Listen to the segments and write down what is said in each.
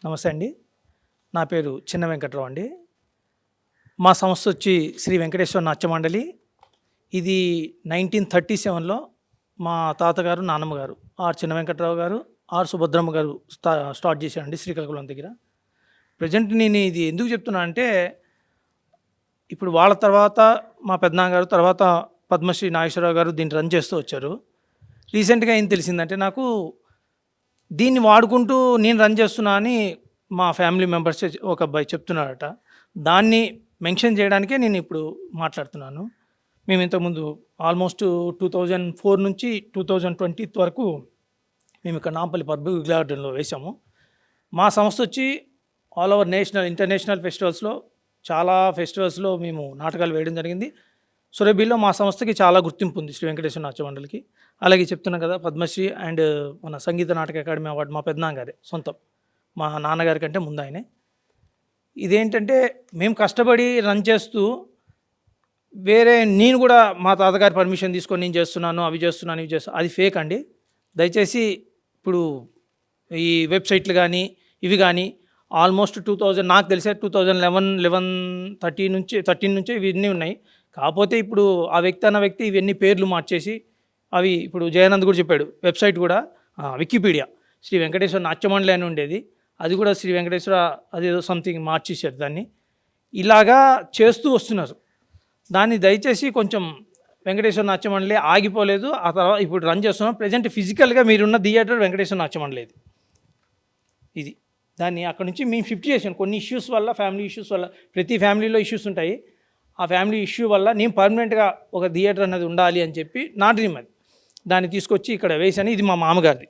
నమస్తే అండి. నా పేరు చిన్న వెంకట్రావు అండి. మా సంస్థ వచ్చి శ్రీ వెంకటేశ్వర నాట్య మండలి. ఇది 1937లో మా తాతగారు, నాన్నమ్మ గారు ఆర్ చిన్న వెంకట్రావు గారు, ఆర్ సుభద్రమ్మ గారు స్టార్ట్ చేశారండి శ్రీకాకుళం దగ్గర. ప్రెజెంట్ నేను ఇది ఎందుకు చెప్తున్నా అంటే, ఇప్పుడు వాళ్ళ తర్వాత మా పెద్దనాన్నగారు, తర్వాత పద్మశ్రీ నాగేశ్వరరావు గారు దీన్ని రన్ చేస్తూ వచ్చారు. రీసెంట్గా ఏం తెలిసిందంటే నాకు, దీన్ని వాడుకుంటూ నేను రన్ చేస్తున్నా అని మా ఫ్యామిలీ మెంబర్స్ ఒక అబ్బాయి చెప్తున్నాడట. దాన్ని మెన్షన్ చేయడానికే నేను ఇప్పుడు మాట్లాడుతున్నాను. మేము ఇంతకుముందు ఆల్మోస్ట్ 2004 నుంచి 2020 వరకు మేము ఇక్కడ నాంపల్లి పబ్లిక్ గార్డెన్లో వేసాము. మా సంస్థ వచ్చి ఆల్ ఓవర్ నేషనల్, ఇంటర్నేషనల్ ఫెస్టివల్స్లో, చాలా ఫెస్టివల్స్లో మేము నాటకాలు వేయడం జరిగింది. సురభిలో మా సంస్థకి చాలా గుర్తింపు ఉంది, శ్రీ వెంకటేశ్వర నాట్య మండలికి. అలాగే చెప్తున్నాం కదా, పద్మశ్రీ అండ్ మన సంగీత నాటక అకాడమీ అవార్డు మా పెద్దనాన్నగారే సొంతం, మా నాన్నగారి కంటే ముందు ఆయనే. ఇదేంటంటే మేము కష్టపడి రన్ చేస్తూ, నేను కూడా మా తాతగారి పర్మిషన్ తీసుకొని నేను చేస్తున్నాను, అవి చేస్తున్నాను, ఇవి చేస్తున్నాను, అది ఫేక్ అండి. దయచేసి ఇప్పుడు ఈ వెబ్సైట్లు కానీ ఇవి కానీ ఆల్మోస్ట్ 2000 నాకు తెలిసే 13 నుంచి ఇవన్నీ ఉన్నాయి. కాకపోతే ఇప్పుడు ఆ వ్యక్తి అన్న వ్యక్తి ఇవన్నీ పేర్లు మార్చేసి, అవి ఇప్పుడు జయానంద్ కూడా చెప్పాడు, వెబ్సైట్ కూడా వికీపీడియా శ్రీ వెంకటేశ్వర నాట్య మండలి అని ఉండేది, అది కూడా శ్రీ వెంకటేశ్వర అదేదో సంథింగ్ మార్చేశారు దాన్ని. ఇలాగా చేస్తూ వస్తున్నారు. దాన్ని దయచేసి కొంచెం వెంకటేశ్వర నాట్య మండలి ఆగిపోలేదు. ఆ తర్వాత ఇప్పుడు రన్ చేస్తున్నాం. ప్రజెంట్ ఫిజికల్గా మీరున్న థియేటర్ వెంకటేశ్వర నాట్య మండలి ఇది. దాన్ని అక్కడ నుంచి మేము షిఫ్ట్ చేసాను కొన్ని ఇష్యూస్ వల్ల, ఫ్యామిలీ ఇష్యూస్ వల్ల. ప్రతి ఫ్యామిలీలో ఇష్యూస్ ఉంటాయి. ఆ ఫ్యామిలీ ఇష్యూ వల్ల నేను పర్మనెంట్గా ఒక థియేటర్ అనేది ఉండాలి అని చెప్పి నా డ్రీమ్ అది. దాన్ని తీసుకొచ్చి ఇక్కడ వేసాను. ఇది మా మామగారిది.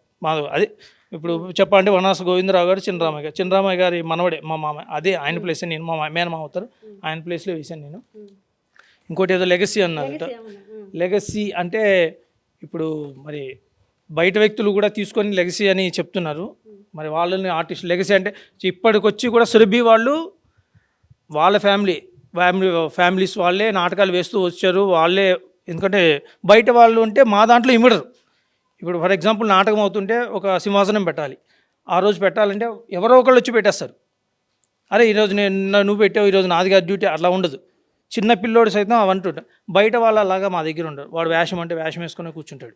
అదే ఇప్పుడు చెప్పాలంటే వనాస గోవిందరావు గారు, చిన్నరామయ్య గారి మనవడే మా మామ. అదే ఆయన ప్లేస్ నేను, మా మేనమామ అవుతారు, ఆయన ప్లేస్లో వేసాను నేను. ఇంకోటి ఏదో లెగసీ అన్నారట. లెగసీ అంటే ఇప్పుడు మరి బయట వ్యక్తులు కూడా తీసుకొని లెగసీ అని చెప్తున్నారు. మరి వాళ్ళని ఆర్టిస్ట్ లెగసీ అంటే ఇప్పటికొచ్చి కూడా సురభి వాళ్ళు వాళ్ళ ఫ్యామిలీస్ వాళ్ళే నాటకాలు వేస్తూ వచ్చారు. వాళ్ళే, ఎందుకంటే బయట వాళ్ళు ఉంటే మా దాంట్లో ఇమ్మడరు. ఇప్పుడు ఫర్ ఎగ్జాంపుల్ నాటకం అవుతుంటే ఒక సింహాసనం పెట్టాలి. ఆ రోజు పెట్టాలంటే ఎవరో ఒకళ్ళు వచ్చి పెట్టేస్తారు. అరే ఈరోజు నువ్వు పెట్టావు, ఈరోజు నాది గారి డ్యూటీ, అట్లా ఉండదు. చిన్న పిల్లోడు సైతం అవంటుంటా. బయట వాళ్ళలాగా మా దగ్గర ఉండరు. వాడు వేషం అంటే వేషం వేసుకుని కూర్చుంటాడు.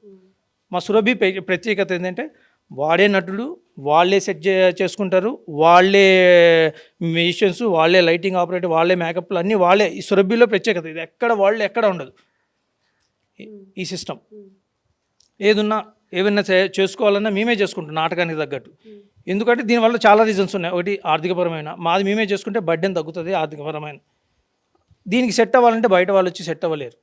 మా సురభి ప్రత్యేకత ఏంటంటే వాడే నటుడు, వాళ్ళే సెట్ చేసుకుంటారు, వాళ్ళే మ్యూజిషియన్స్, వాళ్ళే లైటింగ్ ఆపరేటర్, వాళ్ళే మేకప్లు అన్నీ వాళ్ళే. ఈ సురభిలో ప్రత్యేకత ఇది. ఎక్కడ ఉండదు ఈ సిస్టమ్. ఏదన్నా చేసుకోవాలన్నా మేమే చేసుకుంటాం నాటకానికి తగ్గట్టు. ఎందుకంటే దీనివల్ల చాలా రీజన్స్ ఉన్నాయి. ఒకటి ఆర్థికపరమైన, మాది మేమే చేసుకుంటే బడ్డెన్ తగ్గుతుంది ఆర్థికపరమైన. దీనికి సెట్ అవ్వాలంటే బయట వాళ్ళు వచ్చి సెట్ అవ్వలేరు.